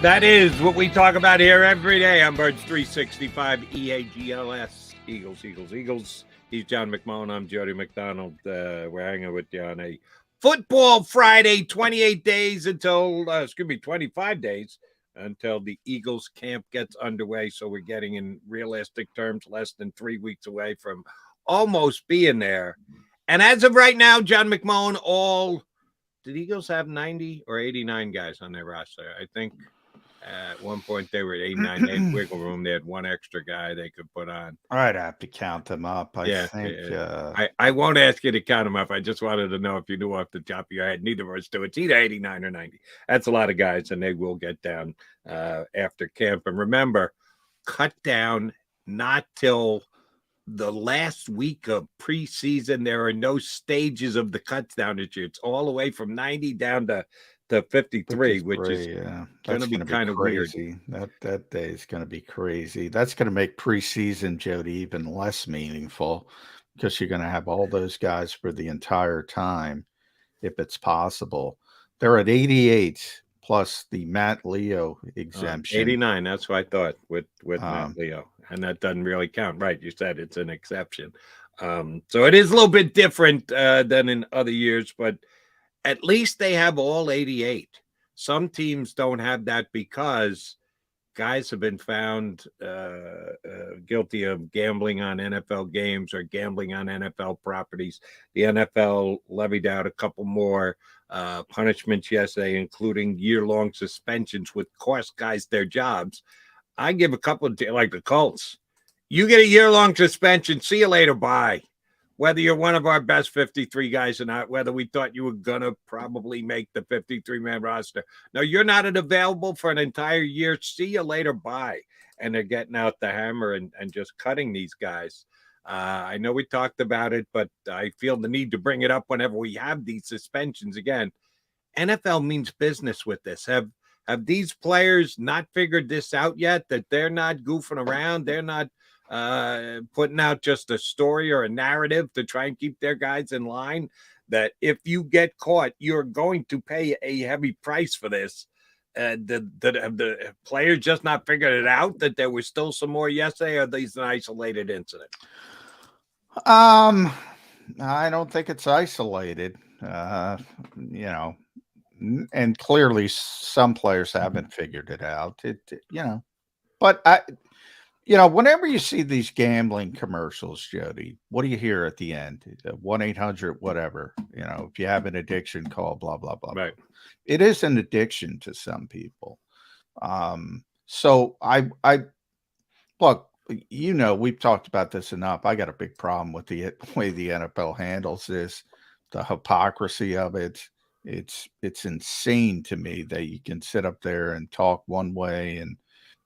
That is what we talk about here every day on Birds 365 EAGLS. Eagles, Eagles, Eagles. He's John McMullen. I'm Jody McDonald. We're hanging with you on a Football Friday, 28 days until, 25 days until the Eagles camp gets underway. So we're getting, in realistic terms, less than 3 weeks away from almost being there. And as of right now, John McMullen, did Eagles have 90 or 89 guys on their roster? I think at one point they were at 89. They had wiggle room. They had one extra guy they could put on. I'd have to count them up. I think. I won't ask you to count them up. I just wanted to know if you knew off the top of your head. Neither of us do. It's either 89 or 90. That's a lot of guys, and they will get down after camp. And remember, cut down not till the last week of preseason. There are no stages of the cuts down this year. It's all the way from 90 down to 53, which is going to be kind of weird. That day is going to be crazy. That's going to make preseason, Jody, even less meaningful because you're going to have all those guys for the entire time, if it's possible. They're at 88 plus the Matt Leo exemption. 89. That's what I thought with Matt Leo, and that doesn't really count, right? You said it's an exception, so it is a little bit different than in other years, but at least they have all 88. Some teams don't have that because guys have been found guilty of gambling on NFL games or gambling on NFL properties. The NFL levied out a couple more punishments yesterday, including year-long suspensions, which cost guys their jobs. I give a couple like the Colts. You get a year-long suspension. See you later. Bye. Whether you're one of our best 53 guys or not, whether we thought you were going to probably make the 53-man roster. No, you're not available for an entire year. See you later. Bye. And they're getting out the hammer and just cutting these guys. I know we talked about it, but I feel the need to bring it up whenever we have these suspensions again. NFL means business with this. Have these players not figured this out yet, that they're not goofing around? They're not putting out just a story or a narrative to try and keep their guys in line, that if you get caught, you're going to pay a heavy price for this. The players just not figured it out, that there was still some more yesterday, or these an isolated incident? I don't think it's isolated, and clearly some players haven't figured it out. But whenever you see these gambling commercials, Jody, what do you hear at the end? 1-800 whatever. If you have an addiction, call blah blah blah. Right. It is an addiction to some people. So I look. We've talked about this enough. I got a big problem with the way the NFL handles this, the hypocrisy of it. It's insane to me that you can sit up there and talk one way and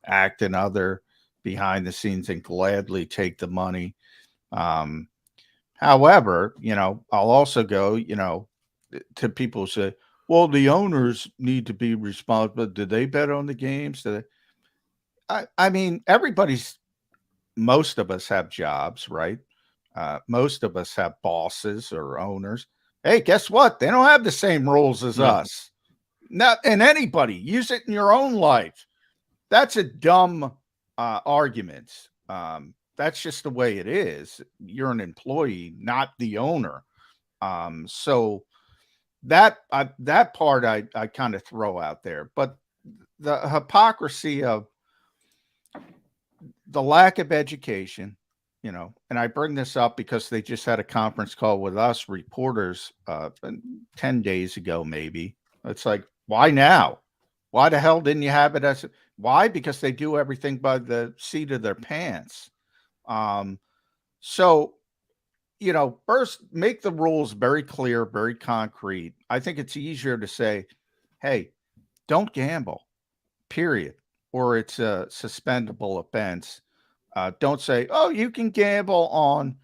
act another behind the scenes and gladly take the money. However, I'll also go, to people who say, well, the owners need to be responsible. Do they bet on the games? I mean, most of us have jobs, right? Most of us have bosses or owners. Hey, guess what? They don't have the same rules as us. Not in anybody. Use it in your own life. That's a dumb argument. That's just the way it is. You're an employee, not the owner. So that part I kind of throw out there. But the hypocrisy of the lack of education, and I bring this up because they just had a conference call with us reporters 10 days ago, maybe. It's like, why now? Why the hell didn't you have it why? Because they do everything by the seat of their pants. So, first make the rules very clear, very concrete. I think it's easier to say, hey, don't gamble, period. Or it's a suspendable offense. Don't say, oh, you can gamble on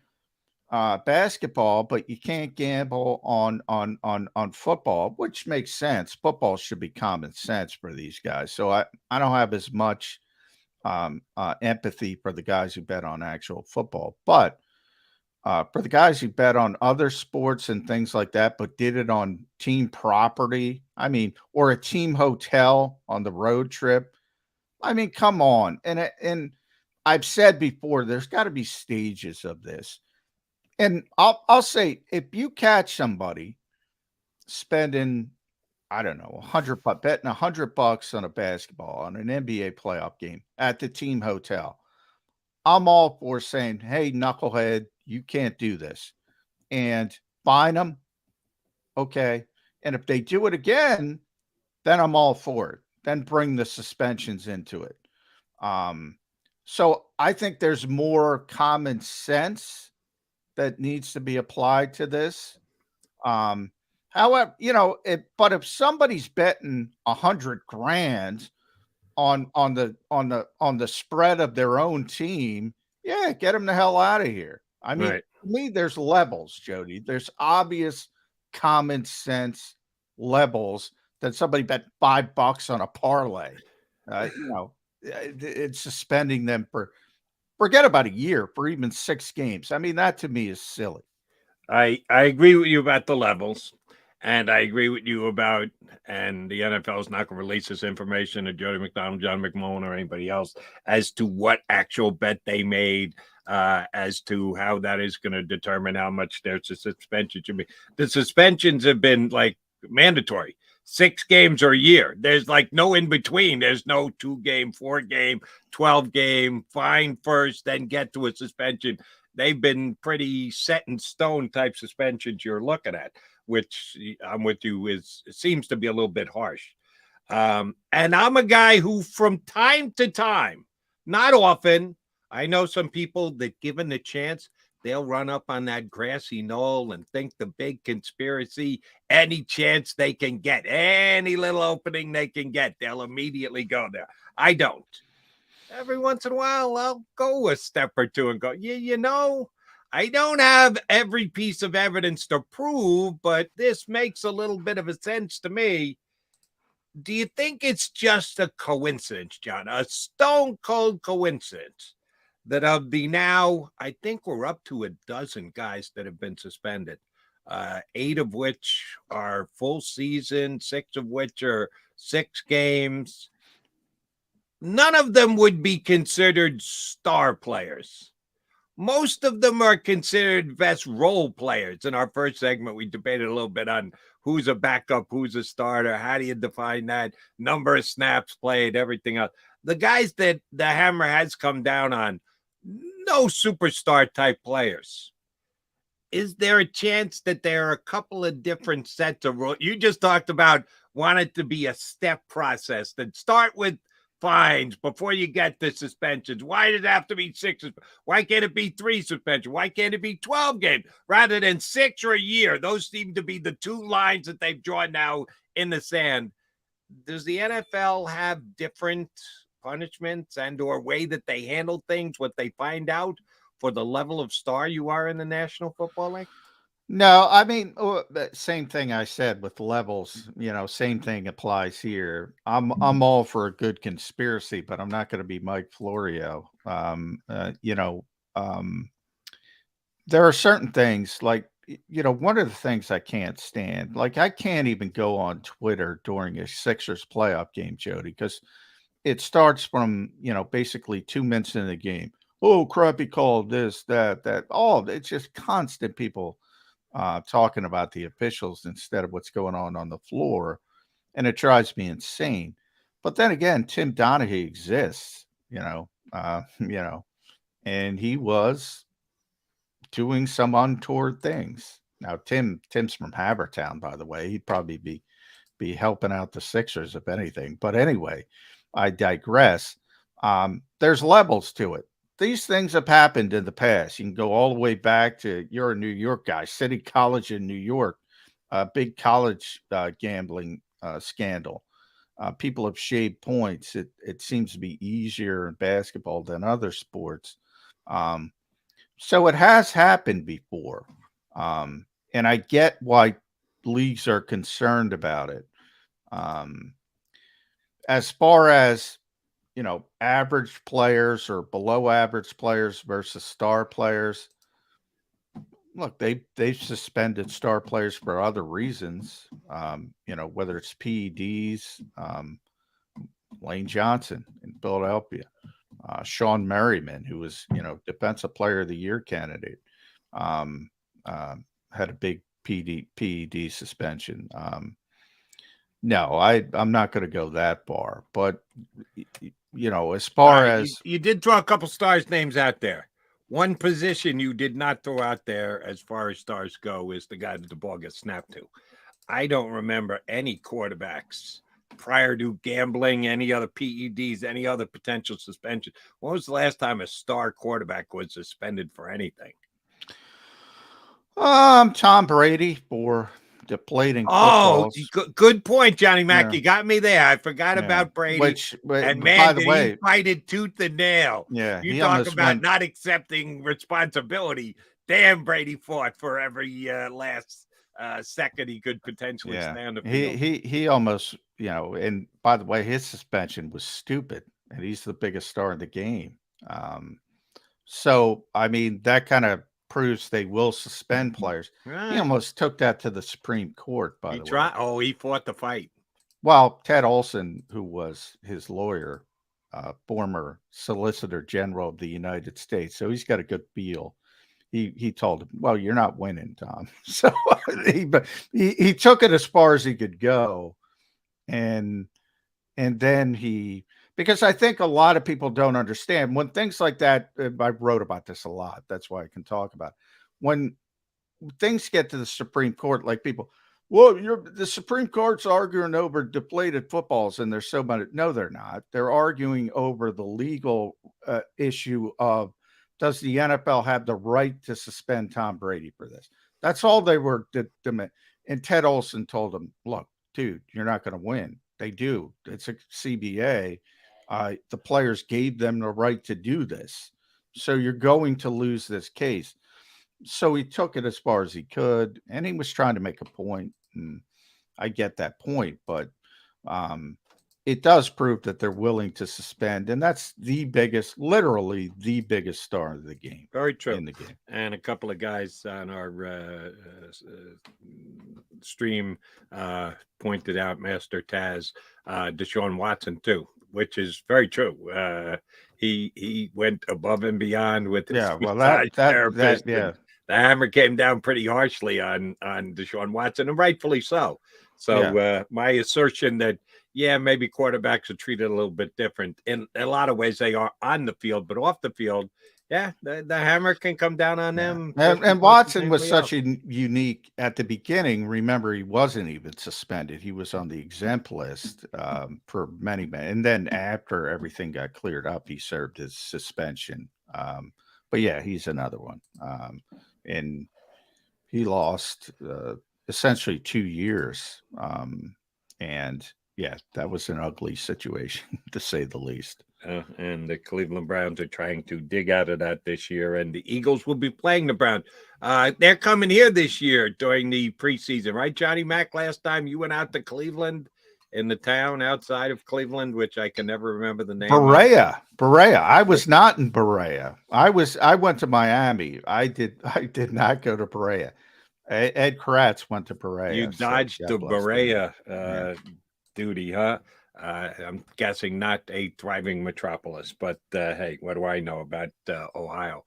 basketball, but you can't gamble on football, which makes sense. Football should be common sense for these guys. So I don't have as much empathy for the guys who bet on actual football. But for the guys who bet on other sports and things like that, but did it on team property, I mean, or a team hotel on the road trip. I mean, come on. And I've said before, there's got to be stages of this. And I'll say, if you catch somebody spending, I don't know, betting $100 on a basketball on an NBA playoff game at the team hotel, I'm all for saying, hey, knucklehead, you can't do this, and fine them. Okay. And if they do it again, then I'm all for it. Then bring the suspensions into it. So I think there's more common sense that needs to be applied to this. However, but if somebody's betting 100 grand on the spread of their own team, yeah, get them the hell out of here. I mean, Right. to me, there's levels, Jody. There's obvious common sense levels that somebody bet $5 on a parlay. It's suspending them for forget about a year for even 6 games. I mean, that to me is silly. I agree with you about the levels, and I agree with you about, and the NFL is not going to release this information to Jody McDonald, John McMullen, or anybody else as to what actual bet they made, as to how that is going to determine how much their suspension should be. The suspensions have been like mandatory. 6 games or a year. There's like no in between. There's no 2-game, 4-game, 12-game, fine first, then get to a suspension. They've been pretty set in stone type suspensions you're looking at, which I'm with you seems to be a little bit harsh. And I'm a guy who from time to time, not often, I know some people that given the chance, they'll run up on that grassy knoll and think the big conspiracy, any chance they can get, any little opening they can get, they'll immediately go there. I don't. Every once in a while, I'll go a step or two and go, I don't have every piece of evidence to prove, but this makes a little bit of a sense to me. Do you think it's just a coincidence, John? A stone cold coincidence that of the now, I think we're up to a dozen guys that have been suspended, 8 of which are full season, 6 of which are 6 games. None of them would be considered star players. Most of them are considered best role players. In our first segment, we debated a little bit on who's a backup, who's a starter, how do you define that, number of snaps played, everything else. The guys that the hammer has come down on, no superstar type players. Is there a chance that there are a couple of different sets of rules? You just talked about want it to be a step process that start with fines before you get the suspensions. Why does it have to be 6? Why can't it be 3 suspensions? Why can't it be 12 games rather than 6 or a year? Those seem to be the 2 lines that they've drawn now in the sand. Does the NFL have different punishments and or way that they handle things, what they find out for the level of star you are in the National Football League? No, I mean, same thing I said with levels, same thing applies here. I'm all for a good conspiracy, but I'm not going to be Mike Florio. There are certain things like, one of the things I can't stand, like I can't even go on Twitter during a Sixers playoff game, Jody, because it starts from, basically 2 minutes in the game. Oh, crappy call, this, that. Oh, it's just constant people talking about the officials instead of what's going on the floor, and it drives me insane. But then again, Tim Donaghy exists, and he was doing some untoward things. Now, Tim's from Havertown, by the way. He'd probably be helping out the Sixers if anything. But anyway, I digress. There's levels to it. These things have happened in the past. You can go all the way back to, you're a New York guy, City College in New York, big college gambling scandal. People have shaved points. It seems to be easier in basketball than other sports. So it has happened before. And I get why leagues are concerned about it. As far as, average players or below average players versus star players, look, they've suspended star players for other reasons. Whether it's PEDs, Lane Johnson in Philadelphia, Sean Merriman, who was Defensive Player of the Year candidate, um, had a big PED suspension. No, I'm not going to go that far, but as far as you did throw a couple stars names out there. One position you did not throw out there as far as stars go is the guy that the ball gets snapped to. I don't remember any quarterbacks prior to gambling, any other PEDs, any other potential suspension. When was the last time a star quarterback was suspended for anything? Tom Brady for deflating footballs. Good point, Johnny Mac. Yeah. You got me there. I forgot about Brady. And man, by the way, he fight it tooth and nail. Yeah, you talk about not accepting responsibility. Damn, Brady fought for every last second he could potentially stand the field. He almost, and by the way, his suspension was stupid, and he's the biggest star in the game. So I mean, that kind of proves they will suspend players. Right. He almost took that to the Supreme Court, by the way. Oh, he fought the fight. Well, Ted Olson, who was his lawyer, former Solicitor General of the United States, so he's got a good feel. He told him, "Well, you're not winning, Tom." So he took it as far as he could go, and then because I think a lot of people don't understand when things like that. I wrote about this a lot. That's why I can talk about it. When things get to the Supreme Court, like people, well, the Supreme Court's arguing over deflated footballs, and there's so much. No, they're not. They're arguing over the legal issue of, does the NFL have the right to suspend Tom Brady for this? That's all they were demanding. And Ted Olson told him, look, dude, you're not going to win. They do. It's a CBA. The players gave them the right to do this. So you're going to lose this case. So he took it as far as he could, and he was trying to make a point. And I get that point, but it does prove that they're willing to suspend, and that's literally the biggest star of the game. Very true. In the game. And a couple of guys on our stream pointed out, Master Taz, Deshaun Watson too, which is very true. He went above and beyond with his therapist. The hammer came down pretty harshly on Deshaun Watson, and rightfully so. So my assertion that, maybe quarterbacks are treated a little bit different. In a lot of ways, they are on the field, but off the field, the hammer can come down on them. And Watson was such a unique at the beginning. Remember, he wasn't even suspended. He was on the exempt list for many. And then after everything got cleared up, he served his suspension. But he's another one. And he lost essentially 2 years. And that was an ugly situation, to say the least. And the Cleveland Browns are trying to dig out of that this year, and the Eagles will be playing the Browns. They're coming here this year during the preseason, right, Johnny Mac? Last time you went out to Cleveland, in the town outside of Cleveland, which I can never remember the name. Berea. I was not in Berea. I went to Miami. I did not go to Berea. Ed Kratz went to Berea. You dodged the Berea duty, huh? I'm guessing not a thriving metropolis, but hey, what do I know about Ohio?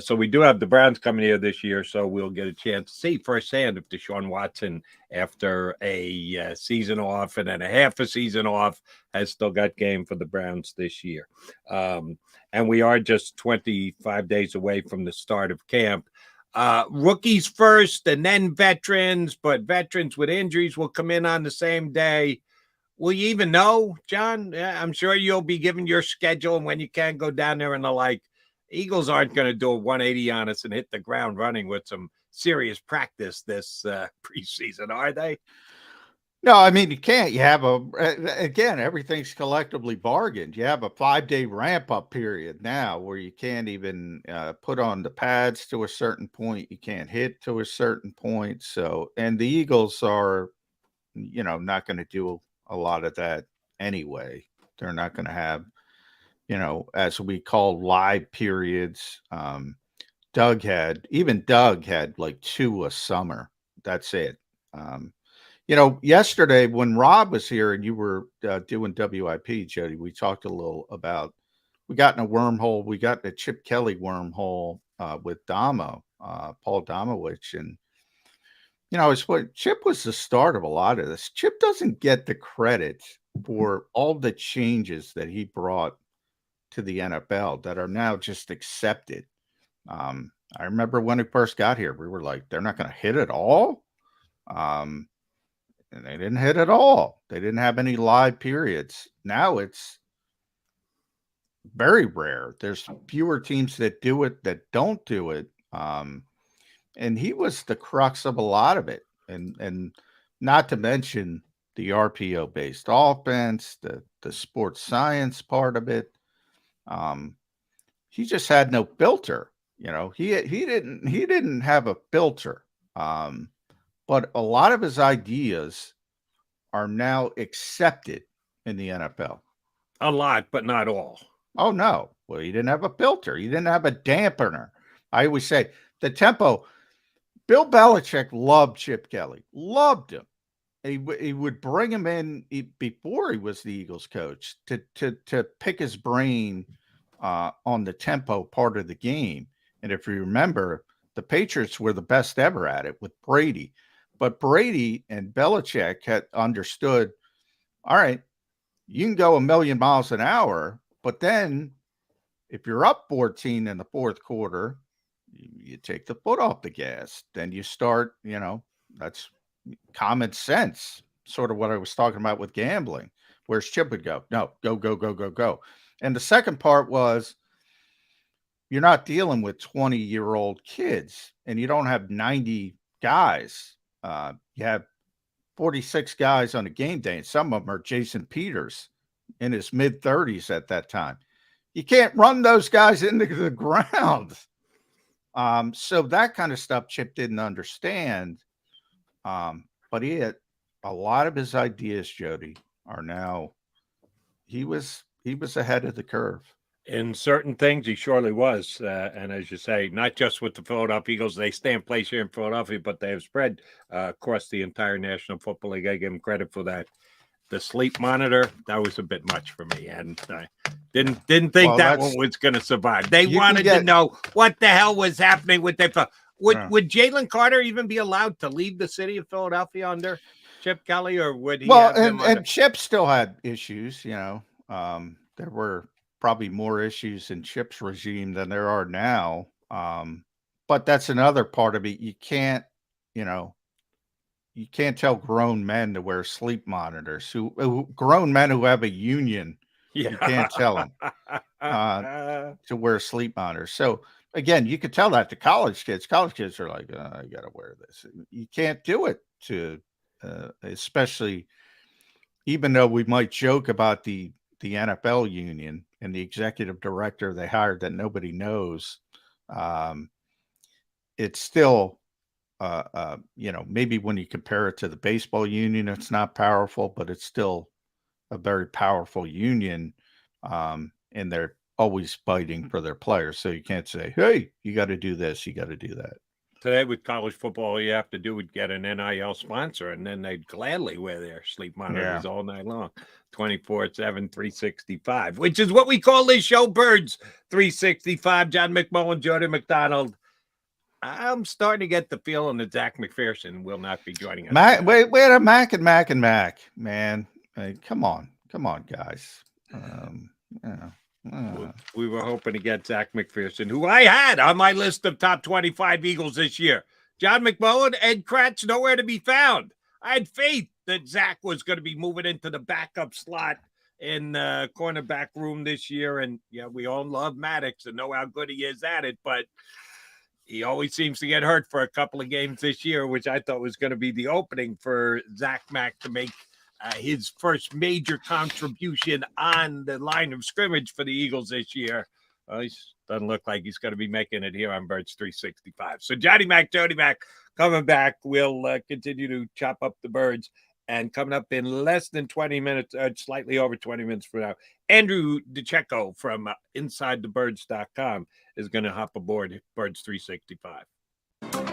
So we do have the Browns coming here this year, so we'll get a chance to see firsthand if Deshaun Watson, after a season off and then a half a season off, has still got game for the Browns this year. And we are just 25 days away from the start of camp. Rookies first and then veterans, but veterans with injuries will come in on the same day. Will you even know, John? I'm sure you'll be given your schedule and when you can go down there and the like. Eagles aren't going to do a 180 on us and hit the ground running with some serious practice this preseason, are they? No, I mean, you can't. You have again, everything's collectively bargained. You have a 5-day ramp-up period now where you can't even put on the pads to a certain point. You can't hit to a certain point. So, and the Eagles are, not going to do a lot of that anyway. They're not going to have, as we call live periods Doug had like 2 a summer. That's it. Yesterday when Rob was here and you were doing WIP, Jody, we talked a little about, we got in a wormhole. We got in a Chip Kelly wormhole with Paul Domowich. And, it's what Chip was the start of a lot of this. Chip doesn't get the credit for all the changes that he brought to the NFL that are now just accepted. I remember when he first got here, we were like, they're not going to hit it all. And they didn't hit at all. They didn't have any live periods. Now it's very rare. There's fewer teams that do it that don't do it. And he was the crux of a lot of it. And not to mention the RPO based offense, the sports science part of it. He just had no filter. He didn't have a filter. But a lot of his ideas are now accepted in the NFL. A lot, but not all. Oh, no. Well, he didn't have a filter. He didn't have a dampener. I always say the tempo. Bill Belichick loved Chip Kelly. Loved him. He would bring him in before he was the Eagles coach to pick his brain on the tempo part of the game. And if you remember, the Patriots were the best ever at it with Brady. But Brady and Belichick had understood, all right, you can go 1,000,000 miles an hour, but then if you're up 14 in the fourth quarter, you take the foot off the gas. Then you start, that's common sense, sort of what I was talking about with gambling. Where's Chip would go? No, go, go, go, go, go. And the second part was, you're not dealing with 20-year-old kids, and you don't have 90 guys. You have 46 guys on a game day, and some of them are Jason Peters in his mid-30s at that time. You can't run those guys into the ground. So that kind of stuff Chip didn't understand. But he had a lot of his ideas, Jody, are now, he was ahead of the curve. In certain things, he surely was. And as you say, not just with the Philadelphia Eagles, they stay in place here in Philadelphia, but they have spread across the entire National Football League. I give him credit for that. The sleep monitor, that was a bit much for me. And I didn't think that one was going to survive. They wanted to know what the hell was happening with their phone. Would Jalen Carter even be allowed to leave the city of Philadelphia under Chip Kelly, or would he? Well, and Chip still had issues, there were probably more issues in Chip's regime than there are now. But that's another part of it. You can't tell grown men to wear sleep monitors. Grown men who have a union, you can't tell them to wear sleep monitors. So again, you could tell that to college kids. College kids are like, I got to wear this. You can't do it to, especially, even though we might joke about the NFL union and the executive director they hired that nobody knows. It's still, maybe when you compare it to the baseball union, it's not powerful, but it's still a very powerful union. And they're always fighting for their players. So you can't say, hey, you got to do this, you got to do that. Today with college football, all you have to do is get an NIL sponsor, and then they'd gladly wear their sleep monitors all night long, 24/7, 365, which is what we call this show, Birds 365. John McMullen, Jody McDonald. I'm starting to get the feeling that Zach McPherson will not be joining us. Wait a Mac and Mac, man. Hey, come on, guys. We were hoping to get Zach McPherson, who I had on my list of top 25 Eagles this year. John McMullen, Ed Kratz, nowhere to be found. I had faith that Zach was going to be moving into the backup slot in the cornerback room this year. And yeah, we all love Maddox and know how good he is at it, but he always seems to get hurt for a couple of games this year, which I thought was going to be the opening for Zach Mack to make his first major contribution on the line of scrimmage for the Eagles this year. He doesn't look like he's going to be making it here on Birds 365. So Jody Mac, coming back. We'll continue to chop up the birds And coming up in less than 20 minutes, slightly over 20 minutes from now, Andrew DeCecco from InsideTheBirds.com is going to hop aboard Birds 365.